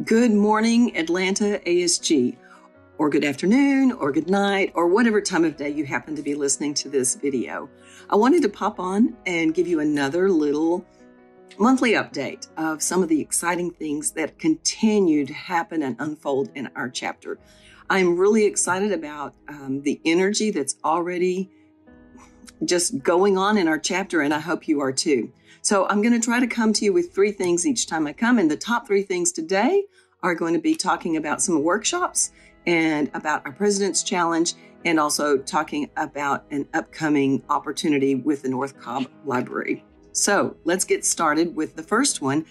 Good morning, Atlanta ASG, or good afternoon, or good night, or whatever time of day you happen to be listening to this video. I wanted to pop on and give you another little monthly update of some of the exciting things that continue to happen and unfold in our chapter. I'm really excited about the energy that's already just going on in our chapter, and I hope you are too. So I'm going to try to come to you with three things each time I come. And the top three things today are going to be talking about some workshops and about our President's Challenge, and also talking about an upcoming opportunity with the North Cobb Library. So let's get started with the first one.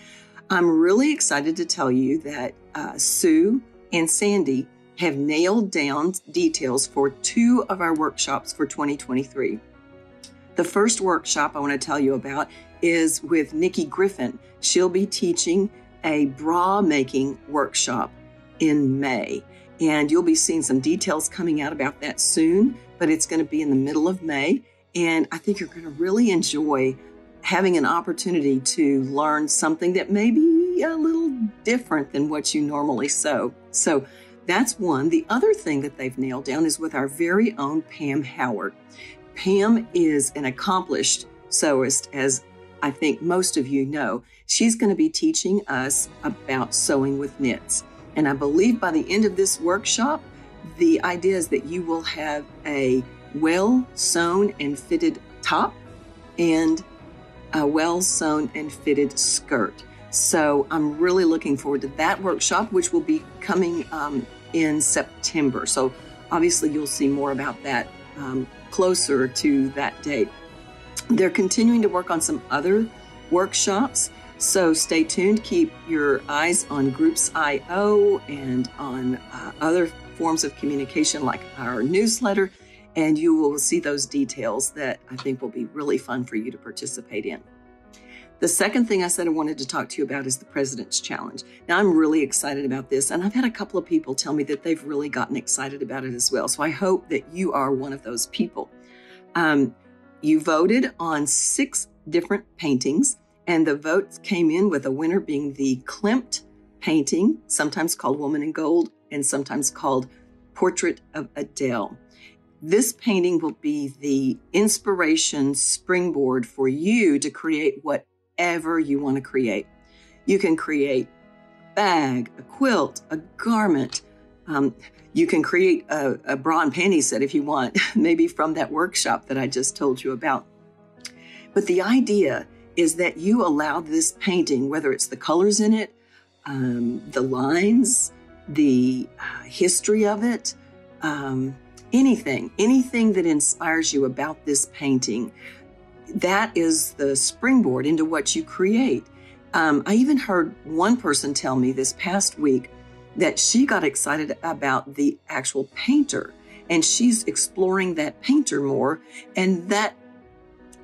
I'm really excited to tell you that Sue and Sandy have nailed down details for two of our workshops for 2023. The first workshop I want to tell you about is with Nikki Griffin. She'll be teaching a bra making workshop in May, and you'll be seeing some details coming out about that soon, but it's going to be in the middle of May, and I think you're going to really enjoy having an opportunity to learn something that may be a little different than what you normally sew. So that's one. The other thing that they've nailed down is with our very own Pam Howard. Pam is an accomplished sewist, as I think most of you know. She's going to be teaching us about sewing with knits. And I believe by the end of this workshop, the idea is that you will have a well-sewn and fitted top and a well-sewn and fitted skirt. So I'm really looking forward to that workshop, which will be coming in September. So obviously you'll see more about that closer to that date. They're continuing to work on some other workshops, so stay tuned. Keep your eyes on Groups.io and on other forms of communication like our newsletter, and you will see those details that I think will be really fun for you to participate in. The second thing I said I wanted to talk to you about is the President's Challenge. Now, I'm really excited about this, and I've had a couple of people tell me that they've really gotten excited about it as well. So I hope that you are one of those people. You voted on 6 different paintings, and the votes came in with a winner being the Klimt painting, sometimes called Woman in Gold and sometimes called Portrait of Adele. This painting will be the inspiration springboard for you to create whatever you want to create. You can create a bag, a quilt, a garment. You can create a bra and panty set if you want, maybe from that workshop that I just told you about. But the idea is that you allow this painting, whether it's the colors in it, the lines, the history of it, anything that inspires you about this painting, that is the springboard into what you create. I even heard one person tell me this past week that she got excited about the actual painter, and she's exploring that painter more, and that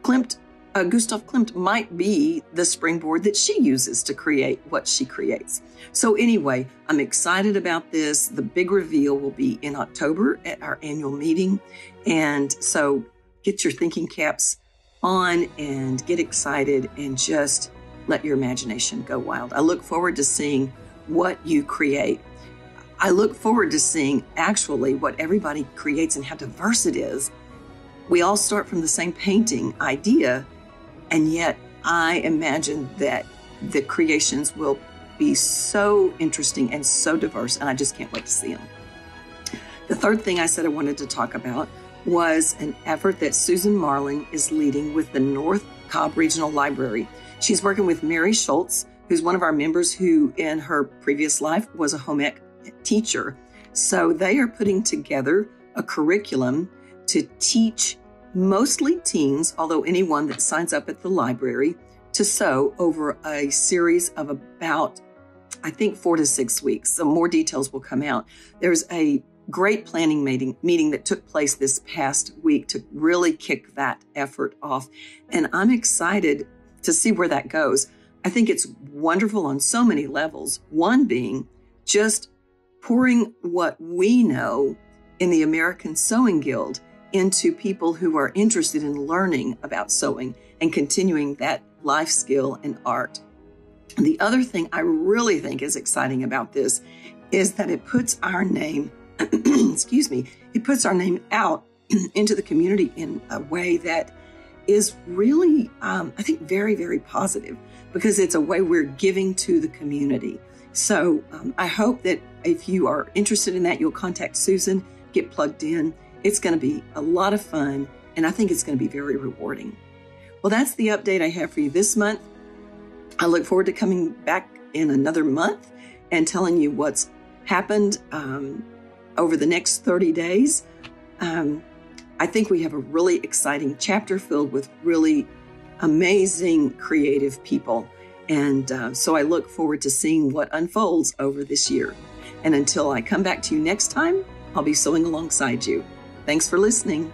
Gustav Klimt might be the springboard that she uses to create what she creates. So anyway, I'm excited about this. The big reveal will be in October at our annual meeting, and so get your thinking caps on and get excited and just let your imagination go wild. I look forward to seeing what you create. I look forward to seeing actually what everybody creates and how diverse it is. We all start from the same painting idea, and yet I imagine that the creations will be so interesting and so diverse, and I just can't wait to see them. The third thing I said I wanted to talk about was an effort that Susan Marling is leading with the North Cobb Regional Library. She's working with Mary Schultz, who's one of our members who in her previous life was a home ec teacher. So they are putting together a curriculum to teach mostly teens, although anyone that signs up at the library, to sew over a series of about, I think, 4 to 6 weeks. So more details will come out. There's a great planning meeting that took place this past week to really kick that effort off. And I'm excited to see where that goes. I think it's wonderful on so many levels. One being just pouring what we know in the American Sewing Guild into people who are interested in learning about sewing and continuing that life skill and art. The other thing I really think is exciting about this is that it puts our name, excuse me, it puts our name out into the community in a way that is really, I think, very, very positive, because it's a way we're giving to the community. So I hope that if you are interested in that, you'll contact Susan, get plugged in. It's going to be a lot of fun, and I think it's going to be very rewarding. Well, that's the update I have for you this month. I look forward to coming back in another month and telling you what's happened over the next 30 days. I think we have a really exciting chapter filled with really amazing, creative people. And so I look forward to seeing what unfolds over this year. And until I come back to you next time, I'll be sewing alongside you. Thanks for listening.